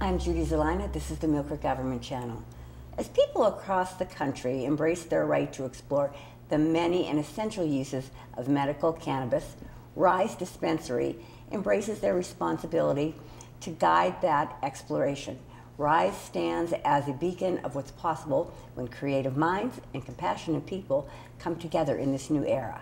I'm Judy Zelina. This is the Millcreek Government Channel. As people across the country embrace their right to explore the many and essential uses of medical cannabis, Rise Dispensary embraces their responsibility to guide that exploration. Rise stands as a beacon of what's possible when creative minds and compassionate people come together in this new era.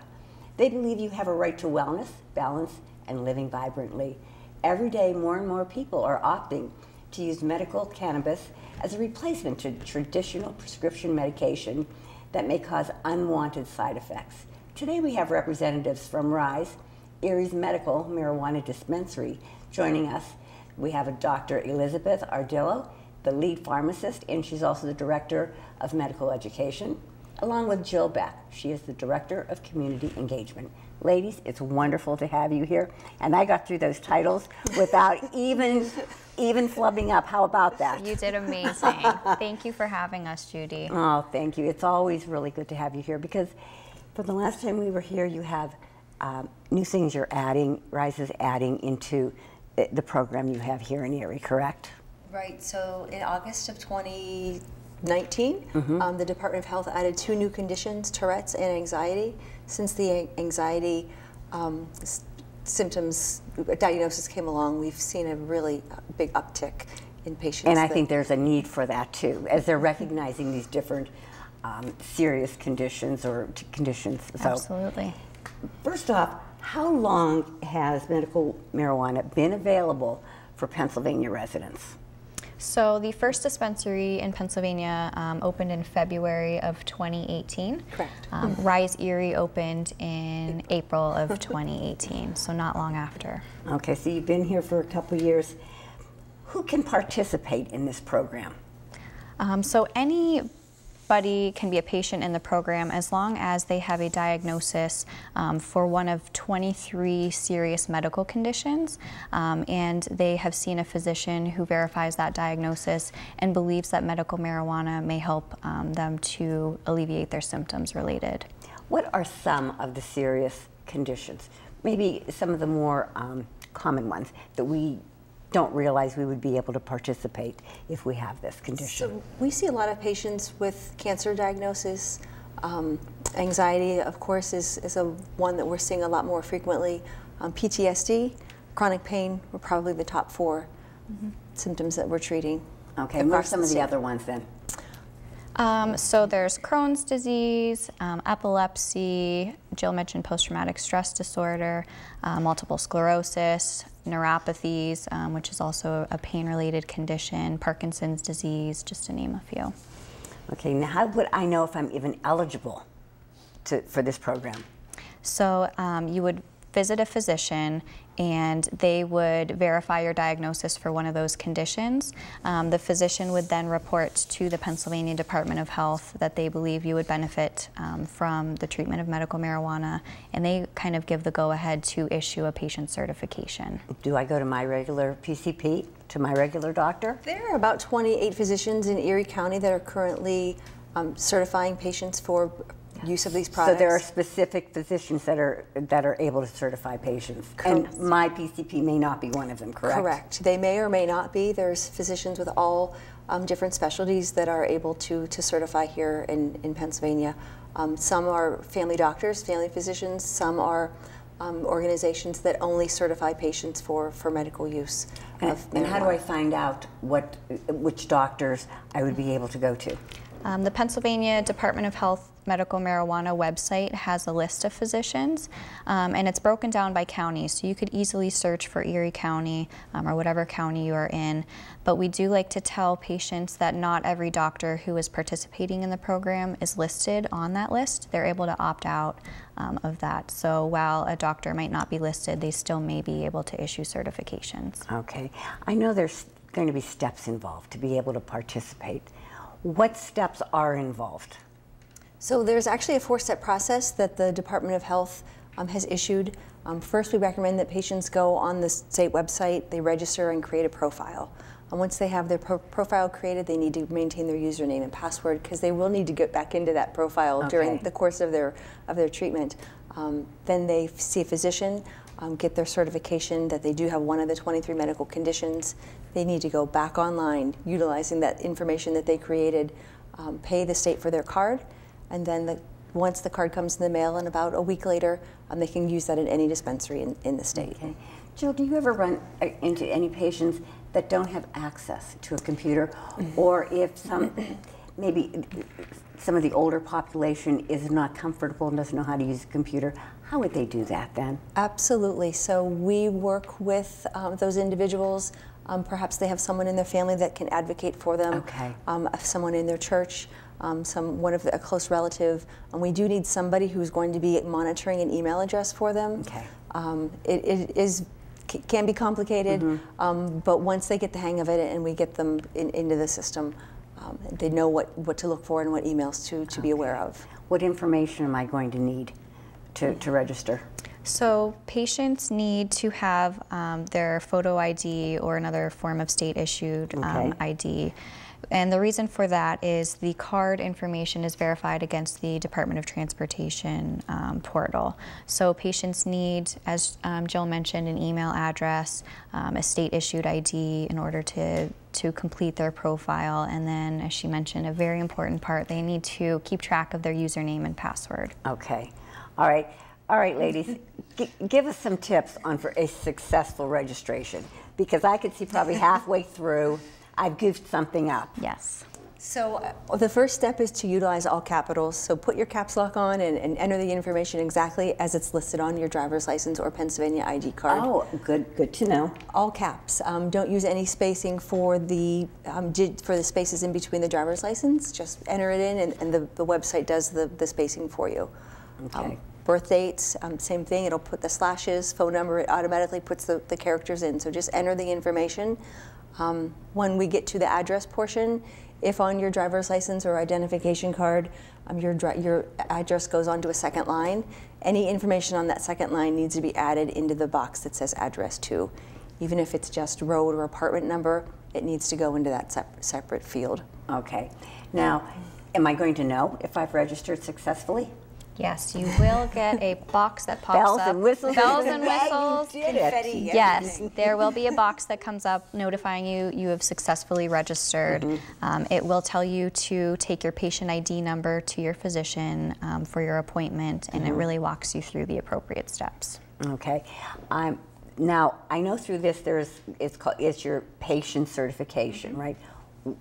They believe you have a right to wellness, balance, and living vibrantly. Every day, more and more people are opting to use medical cannabis as a replacement to traditional prescription medication that may cause unwanted side effects. Today we have representatives from Rise, Erie's Medical Marijuana Dispensary, joining us. We have a Dr. Elizabeth Ardillo, the lead pharmacist, and she's also the Director of Medical Education, along with Jill Beck. She is the Director of Community Engagement. Ladies, it's wonderful to have you here. And I got through those titles without even flubbing up. How about that? You did amazing. Thank you for having us, Judy. Oh, thank you. It's always really good to have you here because for the last time we were here, you have new things you're adding, Rise is adding into the program you have here in Erie, correct? Right. So in August of 2019, the Department of Health added 2 new conditions, Tourette's and anxiety. Since the anxiety symptoms diagnosis came along, we've seen a really big uptick in patients. And I think there's a need for that too, as they're recognizing these different serious conditions or conditions. So, absolutely. First off, how long has medical marijuana been available for Pennsylvania residents? So the first dispensary in Pennsylvania opened in February of 2018. Correct. Rise Erie opened in April of 2018, so not long after. Okay, so you've been here for a couple years. Who can participate in this program? So anybody can be a patient in the program as long as they have a diagnosis for one of 23 serious medical conditions, and they have seen a physician who verifies that diagnosis and believes that medical marijuana may help them to alleviate their symptoms related. What are some of the serious conditions? Maybe some of the more common ones that we don't realize we would be able to participate if we have this condition. So we see a lot of patients with cancer diagnosis. Anxiety, of course, is a one that we're seeing a lot more frequently. PTSD, chronic pain were probably the top 4 symptoms that we're treating. Okay, and what are some of the other ones then? So there's Crohn's disease, epilepsy, Jill mentioned post-traumatic stress disorder, multiple sclerosis, neuropathies, which is also a pain-related condition, Parkinson's disease, just to name a few. Okay, now how would I know if I'm even eligible for this program? So you would visit a physician and they would verify your diagnosis for one of those conditions. The physician would then report to the Pennsylvania Department of Health that they believe you would benefit from the treatment of medical marijuana, and they kind of give the go-ahead to issue a patient certification. Do I go to my regular PCP, to my regular doctor? There are about 28 physicians in Erie County that are currently certifying patients for use of these products. So there are specific physicians that are able to certify patients. Correct. And my PCP may not be one of them, correct? Correct. They may or may not be. There's physicians with all different specialties that are able to certify here in Pennsylvania. Some are family doctors, family physicians. Some are organizations that only certify patients for medical use of marijuana. And how do I find out which doctors I would be able to go to? The Pennsylvania Department of Health Medical Marijuana website has a list of physicians, and it's broken down by county, so you could easily search for Erie County or whatever county you are in. But we do like to tell patients that not every doctor who is participating in the program is listed on that list. They're able to opt out of that. So while a doctor might not be listed, they still may be able to issue certifications. Okay. I know there's going to be steps involved to be able to participate. What steps are involved? So there's actually a 4-step process that the Department of Health has issued. First, we recommend that patients go on the state website, they register and create a profile. And once they have their profile created, they need to maintain their username and password because they will need to get back into that profile during the course of their treatment. Then they see a physician. get their certification that they do have one of the 23 medical conditions, they need to go back online, utilizing that information that they created, pay the state for their card, and then once the card comes in the mail, and about a week later, they can use that in any dispensary in the state. Okay. Jill, do you ever run into any patients that don't have access to a computer, or if maybe some of the older population is not comfortable and doesn't know how to use a computer, how would they do that then? Absolutely. So we work with those individuals. Perhaps they have someone in their family that can advocate for them. Okay. Someone in their church, a close relative. We do need somebody who's going to be monitoring an email address for them. Okay. It can be complicated, but once they get the hang of it and we get them into the system, they know what to look for and what emails to be aware of. What information am I going to need to register? So patients need to have their photo ID or another form of state-issued ID. And the reason for that is the card information is verified against the Department of Transportation portal. So patients need, as Jill mentioned, an email address, a state-issued ID in order to complete their profile, and then, as she mentioned, a very important part, they need to keep track of their username and password. Okay. All right. All right, ladies, give us some tips for a successful registration, because I could see probably halfway through I've goofed something up. Yes. So the first step is to utilize all capitals. So put your caps lock on and enter the information exactly as it's listed on your driver's license or Pennsylvania ID card. Oh, good to know. All caps. Don't use any spacing for the spaces in between the driver's license. Just enter it in, and the website does the spacing for you. Okay. Birth dates, same thing. It'll put the slashes. Phone number, it automatically puts the characters in. So just enter the information. When we get to the address portion, if on your driver's license or identification card, your address goes onto a second line, any information on that second line needs to be added into the box that says address to. Even if it's just road or apartment number, it needs to go into that separate field. Okay. Now, am I going to know if I've registered successfully? Yes, you will get a box that pops Bells up. and whistles. Bells and whistles. Confetti. Yes, there will be a box that comes up notifying you have successfully registered. It will tell you to take your patient ID number to your physician for your appointment, and it really walks you through the appropriate steps. Okay. Now, I know through this it's your patient certification, right?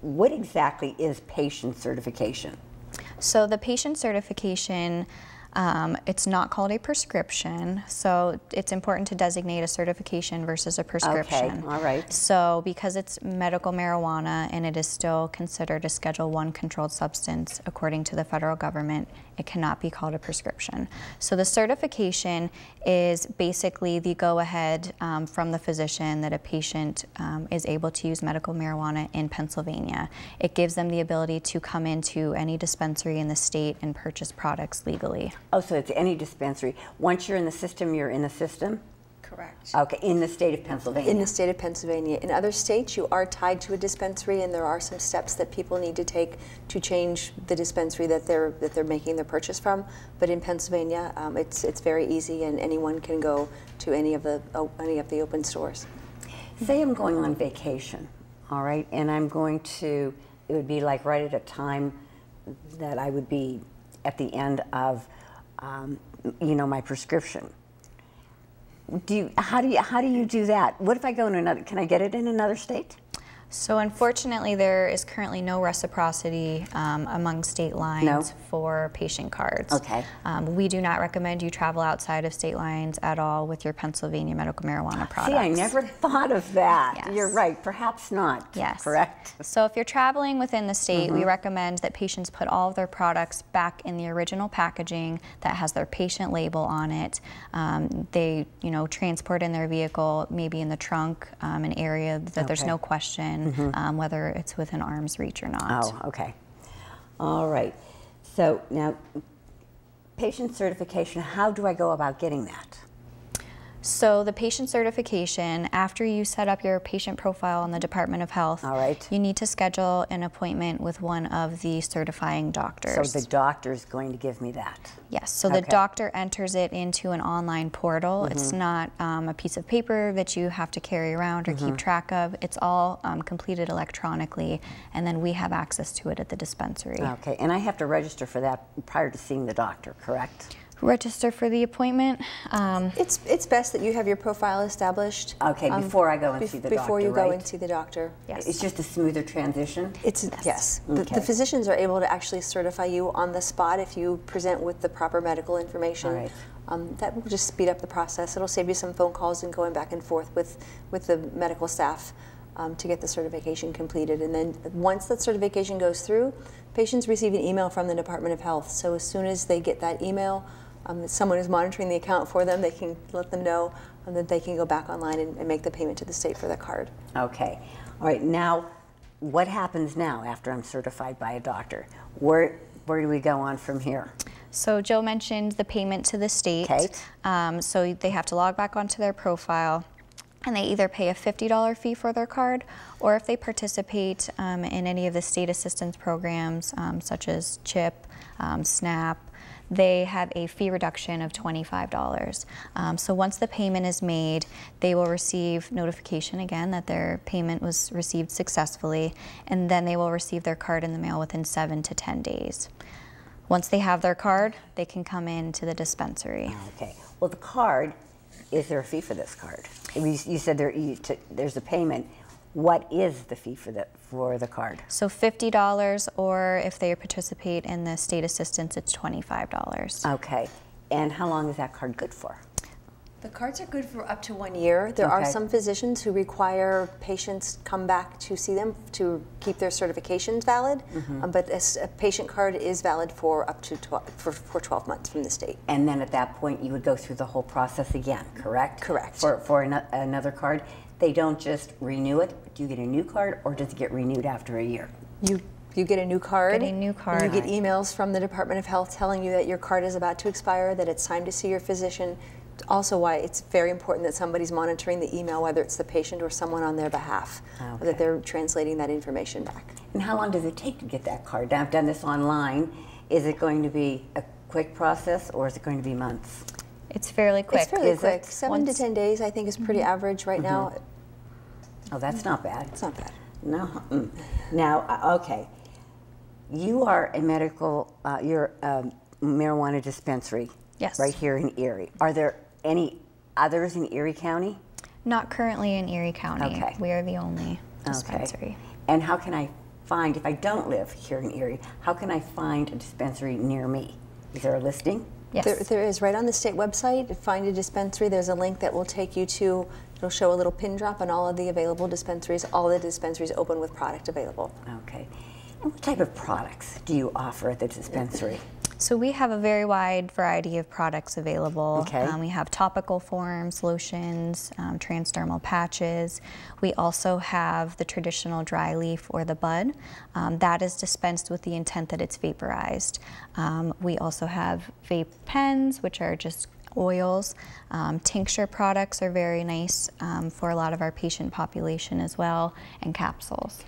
What exactly is patient certification? So the patient certification, it's not called a prescription, so it's important to designate a certification versus a prescription. Okay, all right. So because it's medical marijuana and it is still considered a Schedule I controlled substance according to the federal government, it cannot be called a prescription. So the certification is basically the go-ahead from the physician that a patient is able to use medical marijuana in Pennsylvania. It gives them the ability to come into any dispensary in the state and purchase products legally. Oh, so it's any dispensary. Once you're in the system, you're in the system? Correct. Okay, in the state of Pennsylvania. In the state of Pennsylvania. In other states, you are tied to a dispensary, and there are some steps that people need to take to change the dispensary that they're making their purchase from. But in Pennsylvania, it's very easy, and anyone can go to any of the open stores. Say I'm going on vacation, all right, and it would be like right at a time that I would be at the end of, my prescription. How do you do that? What if I go in another? Can I get it in another state? So unfortunately, there is currently no reciprocity among state lines for patient cards. Okay. We do not recommend you travel outside of state lines at all with your Pennsylvania medical marijuana products. See, I never thought of that. Yes. You're right. Perhaps not. Yes. Correct. So if you're traveling within the state, we recommend that patients put all of their products back in the original packaging that has their patient label on it. They, transport in their vehicle, maybe in the trunk, an area that there's no question. Whether it's within arm's reach or not. Oh, okay. All right. So now, patient certification, how do I go about getting that? So the patient certification, after you set up your patient profile on the Department of Health, All right. you need to schedule an appointment with one of the certifying doctors. So the doctor's going to give me that? Yes, so the doctor enters it into an online portal. It's not a piece of paper that you have to carry around or keep track of. It's all completed electronically, and then we have access to it at the dispensary. Okay, and I have to register for that prior to seeing the doctor, correct? Register for the appointment. It's best that you have your profile established. Okay, before I go and see the doctor, before you right? go and see the doctor. Yes. It's just a smoother transition? Yes. Okay. The physicians are able to actually certify you on the spot if you present with the proper medical information. All right. That will just speed up the process. It'll save you some phone calls and going back and forth with the medical staff to get the certification completed. And then once that certification goes through, patients receive an email from the Department of Health. So as soon as they get that email, someone is monitoring the account for them. They can let them know that they can go back online and make the payment to the state for the card. Okay. All right. Now, what happens now after I'm certified by a doctor? Where do we go on from here? So Joe mentioned the payment to the state. Okay. So they have to log back onto their profile, and they either pay a $50 fee for their card, or if they participate in any of the state assistance programs, such as CHIP, SNAP, they have a fee reduction of $25. So once the payment is made, they will receive notification again that their payment was received successfully, and then they will receive their card in the mail within 7 to 10 days. Once they have their card, they can come in to the dispensary. Okay. Well, the card, is there a fee for this card? You said there's a payment. What is the fee for the card? So $50, or if they participate in the state assistance, it's $25. Okay. And how long is that card good for? The cards are good for up to 1 year. There are some physicians who require patients come back to see them to keep their certifications valid, but a patient card is valid for up to 12 months from the state. And then at that point, you would go through the whole process again, correct? Correct. For another card. They don't just renew it. Do you get a new card, or does it get renewed after a year? You get a new card. Get a new card. And you get emails from the Department of Health telling you that your card is about to expire, that it's time to see your physician. Also why it's very important that somebody's monitoring the email, whether it's the patient or someone on their behalf, that they're translating that information back. And how long does it take to get that card? Now, I've done this online. Is it going to be a quick process, or is it going to be months? It's fairly quick. It's fairly quick. 7 to 10 days, I think, is pretty average right now. Oh, that's not bad. It's not bad. No. Now, okay. You are a you're a marijuana dispensary. Yes. Right here in Erie. Are there any others in Erie County? Not currently in Erie County. Okay. We are the only dispensary. Okay. And how can I find, if I don't live here in Erie, how can I find a dispensary near me? Is there a listing? Yes. There is. Right on the state website, find a dispensary. There's a link that will take you to, it'll show a little pin drop on all of the available dispensaries. All the dispensaries open with product available. Okay. And what type of products do you offer at the dispensary? So we have a very wide variety of products available. Okay. We have topical forms, lotions, transdermal patches. We also have the traditional dry leaf or the bud. That is dispensed with the intent that it's vaporized. We also have vape pens, which are just oils. Tincture products are very nice for a lot of our patient population as well, and capsules.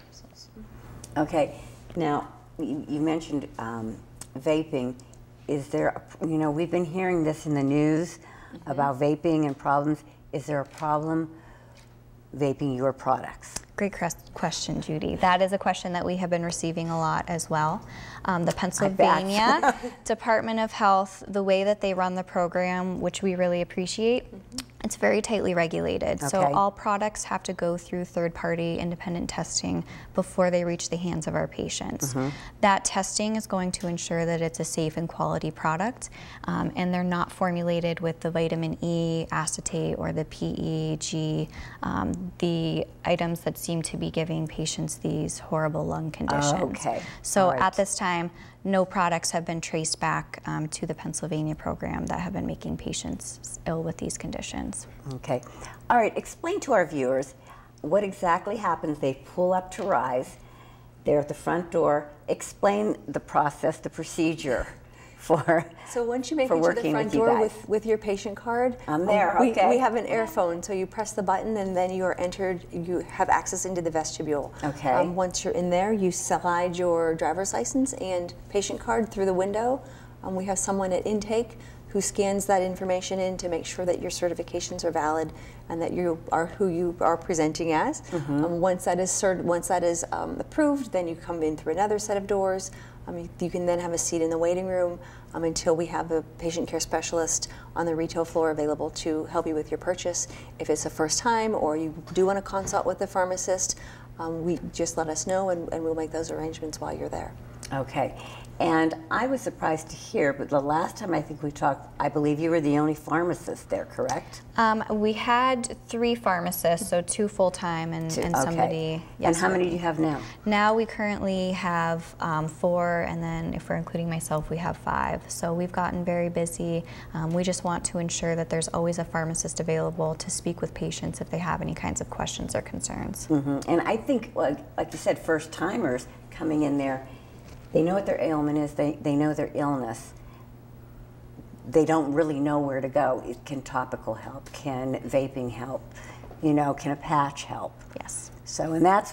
Okay. Now, you mentioned vaping. Is there, we've been hearing this in the news about vaping and problems. Is there a problem vaping your products? Great question, Judy. That is a question that we have been receiving a lot as well. The Pennsylvania Department of Health, the way that they run the program, which we really appreciate, it's very tightly regulated. Okay. So all products have to go through third-party independent testing before they reach the hands of our patients. That testing is going to ensure that it's a safe and quality product, and they're not formulated with the vitamin E acetate or the PEG, the items that seem to be giving patients these horrible lung conditions. Okay. So right. At this time, no products have been traced back to the Pennsylvania program that have been making patients ill with these conditions. Okay. All right, explain to our viewers what exactly happens. They pull up to Rise, they're at the front door. Explain the process, the procedure So once you make for it to the working front with you door guys. with your patient card, I'm there, we okay. have an airphone, so you press the button and then you are entered, you have access into the vestibule. Okay. Once you're in there, you slide your driver's license and patient card through the window. We have someone at intake who scans that information in to make sure that your certifications are valid and that you are who you are presenting as. Once that is approved, then you come in through another set of doors. You can then have a seat in the waiting room until we have a patient care specialist on the retail floor available to help you with your purchase. If it's a first time or you do want to consult with the pharmacist, we just let us know and we'll make those arrangements while you're there. Okay. And I was surprised to hear, but the last time I think we talked, I believe you were the only pharmacist there, correct? We had 3 pharmacists, so 2 full-time and somebody. And how many do you have now? Now we currently have 4, and then if we're including myself, we have 5. So we've gotten very busy. We just want to ensure that there's always a pharmacist available to speak with patients if they have any kinds of questions or concerns. And I think, like you said, first-timers coming in there, they know what their ailment is, they know their illness. They don't really know where to go. Can topical help? Can vaping help? You know, can a patch help? Yes. So, and that's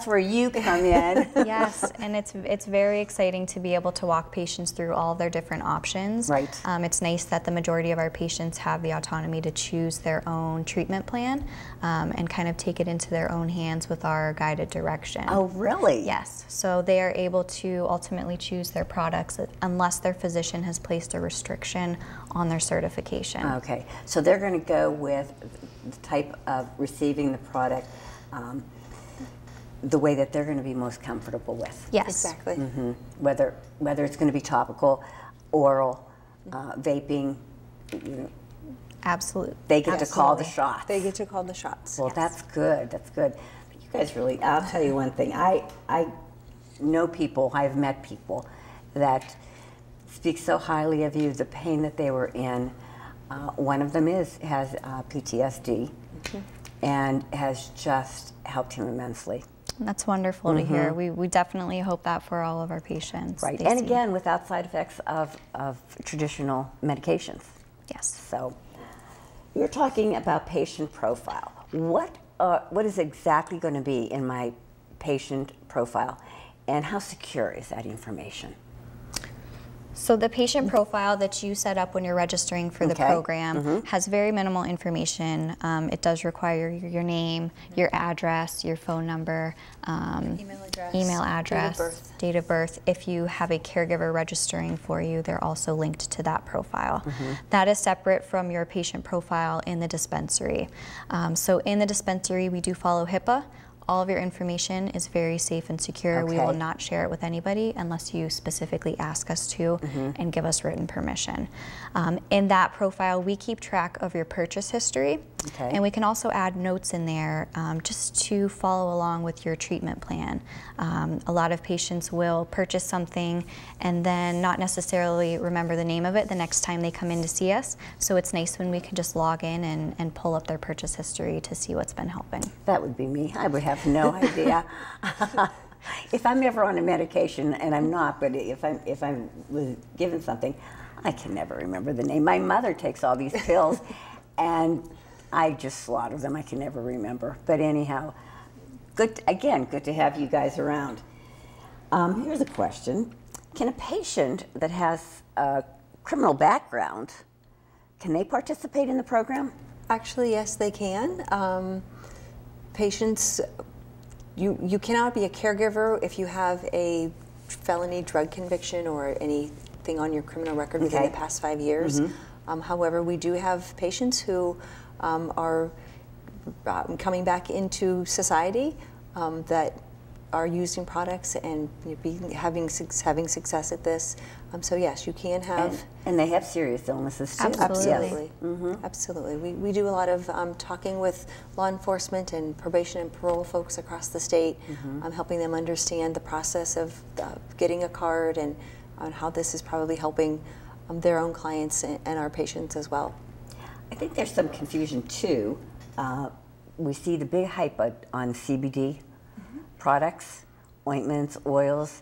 where you come in. Yes, and it's very exciting to be able to walk patients through all their different options. Right. It's nice that the majority of our patients have the autonomy to choose their own treatment plan and kind of take it into their own hands with our guided direction. Oh, really? Yes. So they are able to ultimately choose their products unless their physician has placed a restriction on their certification. Okay. So they're going to go with the type of receiving the product the way that they're going to be most comfortable with. Yes. Exactly. Whether it's going to be topical, oral, vaping, you know, Absolutely. they get to call the shots. They get to call the shots. Well, that's good. That's good. But you guys really, I'll tell you one thing. I know people, I've met people that speak so highly of you, the pain that they were in. One of them has PTSD and has just helped him immensely. That's wonderful to hear. We definitely hope that for all of our patients. Right. And again, without side effects of traditional medications. Yes. So you're talking about patient profile. What is exactly going to be in my patient profile, and how secure is that information? So the patient profile that you set up when you're registering for the program has very minimal information. It does require your name, your address, your phone number, email address, date of birth. If you have a caregiver registering for you, they're also linked to that profile. That is separate from your patient profile in the dispensary. So in the dispensary, we do follow HIPAA. All of your information is very safe and secure. We will not share it with anybody unless you specifically ask us to and give us written permission. In that profile, we keep track of your purchase history, and we can also add notes in there just to follow along with your treatment plan. A lot of patients will purchase something and then not necessarily remember the name of it the next time they come in to see us. So it's nice when we can just log in and pull up their purchase history to see what's been helping. That would be me. I would have no idea. If I'm ever on a medication, and I'm not, but if I was given something, I can never remember the name. My mother takes all these pills, and I just slaughter them. I can never remember. But anyhow, good to have you guys around. Here's a question. Can a patient that has a criminal background, can they participate in the program? Actually, yes, they can. Patients, you cannot be a caregiver if you have a felony drug conviction or anything on your criminal record within the past 5 years. However, we do have patients who are coming back into society that are using products and having success at this. So yes, you can have. And they have serious illnesses too. Absolutely. Absolutely. We do a lot of talking with law enforcement and probation and parole folks across the state, helping them understand the process of getting a card and how this is probably helping their own clients and our patients as well. I think there's some confusion too. We see the big hype on CBD products, ointments, oils.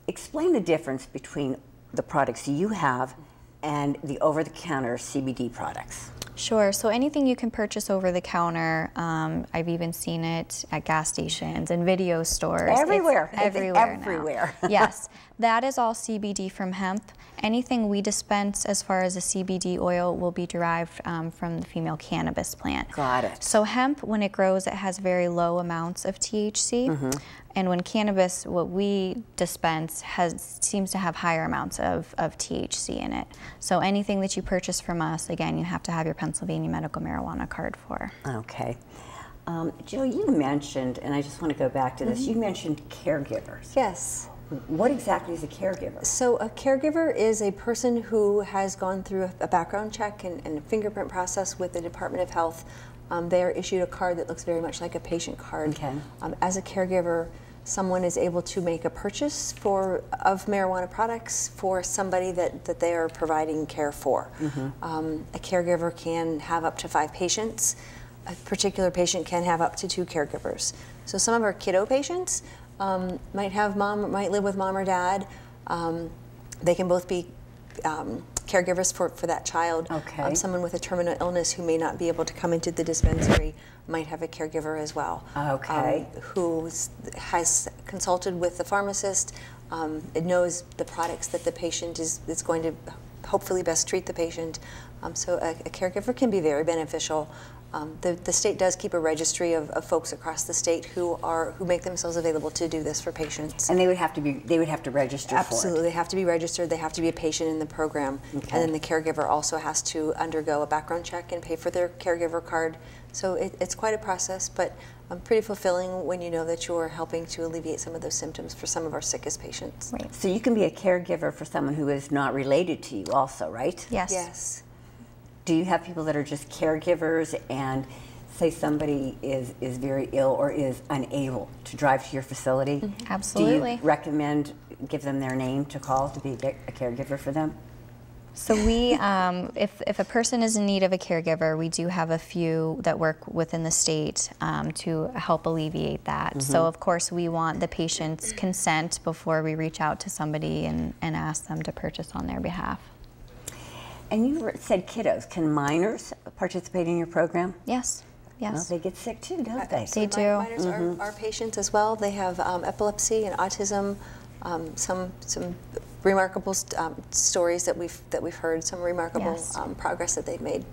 Explain the difference between the products you have and the over-the-counter CBD products? Sure. So anything you can purchase over the counter, I've even seen it at gas stations and video stores. Everywhere. It's everywhere. Everywhere. Yes. That is all CBD from hemp. Anything we dispense as far as a CBD oil will be derived from the female cannabis plant. Got it. So hemp, when it grows, it has very low amounts of THC. And when cannabis, what we dispense, seems to have higher amounts of THC in it. So anything that you purchase from us, again, you have to have your Pennsylvania medical marijuana card for. Okay. Jill, you mentioned, and I just want to go back to this, you mentioned caregivers. Yes. What exactly is a caregiver? So a caregiver is a person who has gone through a background check and a fingerprint process with the Department of Health. They are issued a card that looks very much like a patient card. Okay. As a caregiver, someone is able to make a purchase of marijuana products for somebody that they are providing care for. A caregiver can have up to 5 patients. A particular patient can have up to 2 caregivers. So some of our kiddo patients might live with mom or dad. They can both be caregivers for that child. Okay. Someone with a terminal illness who may not be able to come into the dispensary might have a caregiver as well. Okay. Who has consulted with the pharmacist, it knows the products that the patient is going to hopefully best treat the patient. So a caregiver can be very beneficial. The state does keep a registry of folks across the state who make themselves available to do this for patients. And they would have to register Absolutely, for it. they have to be registered. They have to be a patient in the program, Okay. and then the caregiver also has to undergo a background check and pay for their caregiver card. So it's quite a process, but pretty fulfilling when you know that you're helping to alleviate some of those symptoms for some of our sickest patients. Right. So you can be a caregiver for someone who is not related to you also, right? Yes. Yes. Do you have people that are just caregivers and say somebody is very ill or is unable to drive to your facility? Absolutely. Do you recommend, give them their name to call to be a caregiver for them? So we, if a person is in need of a caregiver, we do have a few that work within the state to help alleviate that. So of course we want the patient's consent before we reach out to somebody and ask them to purchase on their behalf. And you said kiddos. Can minors participate in your program? Yes, yes. Well, they get sick too, don't they? They do. Minors are patients as well. They have epilepsy and autism. Some remarkable stories that we've heard. Some remarkable Yes. progress that they've made.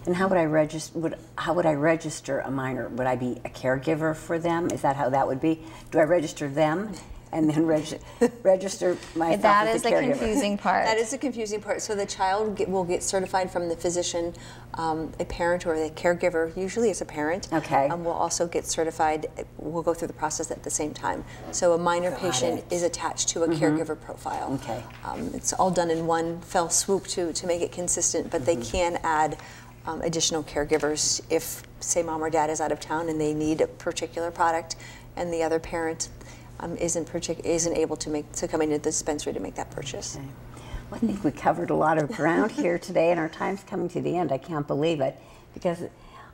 And how would I register? How would I register a minor? Would I be a caregiver for them? Is that how that would be? Do I register them and then register myself That as is a the caregiver? confusing part. That is the confusing part. So the child will get certified from the physician, a parent or the caregiver, usually it's a parent, Okay. will also get certified. We'll go through the process at the same time. So a minor patient is attached to a caregiver profile. Okay. It's all done in one fell swoop to make it consistent, but they can add additional caregivers if, say, mom or dad is out of town and they need a particular product and the other parent isn't able to come into the dispensary to make that purchase. Okay. Well, I think we covered a lot of ground here today, and our time's coming to the end. I can't believe it, because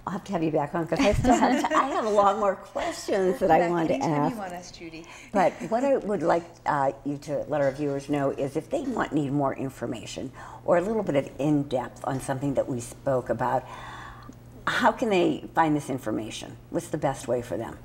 I'll have to have you back on, because I still have I have a lot more questions that I want to ask. You want us, Judy. But what I would like you to let our viewers know is if they need more information or a little bit of in-depth on something that we spoke about, how can they find this information? What's the best way for them?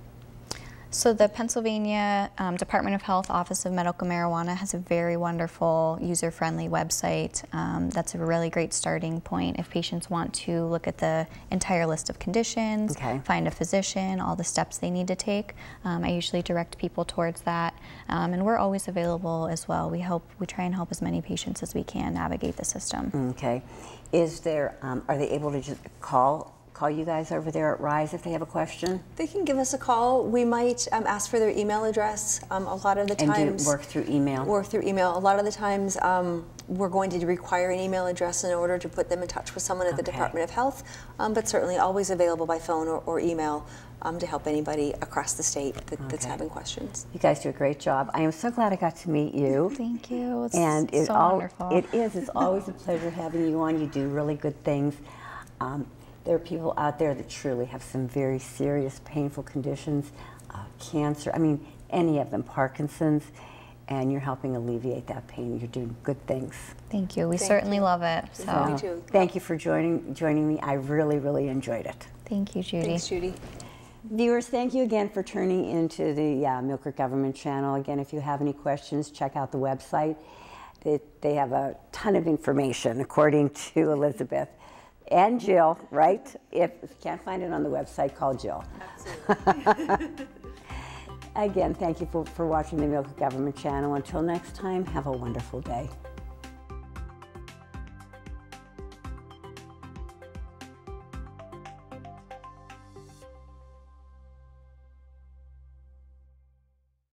So the Pennsylvania Department of Health Office of Medical Marijuana has a very wonderful, user-friendly website. That's a really great starting point if patients want to look at the entire list of conditions, Okay. find a physician, all the steps they need to take. I usually direct people towards that, and we're always available as well. We try and help as many patients as we can navigate the system. Okay. Is there, are they able to just call you guys over there at Rise if they have a question? They can give us a call. We might ask for their email address. A lot of the times, And do work through email? Work through email. A lot of the times, we're going to require an email address in order to put them in touch with someone at the Okay. Department of Health, but certainly always available by phone or email to help anybody across the state that's Okay. having questions. You guys do a great job. I am so glad I got to meet you. Thank you. It's And so wonderful. It's always a pleasure having you on. You do really good things. There are people out there that truly have some very serious, painful conditions, cancer, I mean, any of them, Parkinson's, and you're helping alleviate that pain. You're doing good things. Thank you. We Thank certainly you. love it. So Me too. Thank you for joining me. I really, really enjoyed it. thank you, Judy. Thanks, Judy. Viewers, thank you again for tuning into the Millcreek Government Channel. Again, if you have any questions, check out the website. They have a ton of information, according to Elizabeth and Jill, right? If you can't find it on the website, call Jill. Absolutely. Again, thank you for watching the Millcreek Government Channel. Until next time, have a wonderful day.